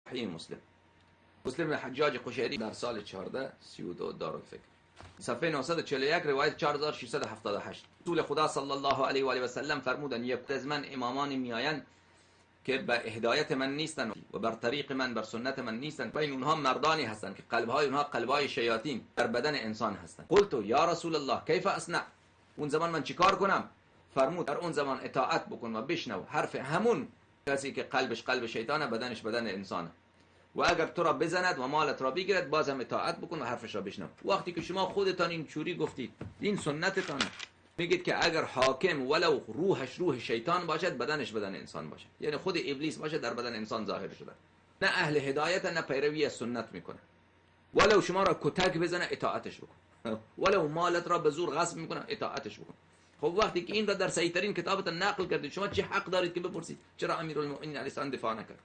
صحیح مسلم حجاج قشیری در سال 1432 دارالفکر صفحه 941 روایت 4678 رسول خدا صلی الله علیه و آله و سلم فرمودند یک از من امامان میآیند که به هدایت من نیستند و بر طریق من بر سنت من نیستند بین اونها مردانی هستند که قلبهای اونها قلبهای شیاطین در بدن انسان هستند. قلت یا رسول الله کیف اصنع؟ اون زمان من چیکار کنم؟ فرمود در اون زمان اطاعت بکن و بشنو حرف همون کسی که قلبش قلب شیطانه بدنش بدن انسانه و اگر تو را بزند و مالت را بگیرد باز هم اطاعت بکن و حرفش را بشنو. وقتی که شما خودتان این چوری گفتید این سنتتان میگید که اگر حاکم ولو روحش روح شیطان باشد بدنش بدن انسان باشد، یعنی خود ابلیس باشه در بدن انسان ظاهر شده، نه اهل هدایت نه پیروی از سنت میکنه. ولو شما را کتک بزنه اطاعتش بکن، ولو مالت را به زور غصب میکنه اطاعتش بکن. خب وقتی که این را در صحیح ترین کتابتان نقل کردید شما چه حق دارید که بپرسید چرا امیرالمؤمنین علیه السلام دفاع نکرد؟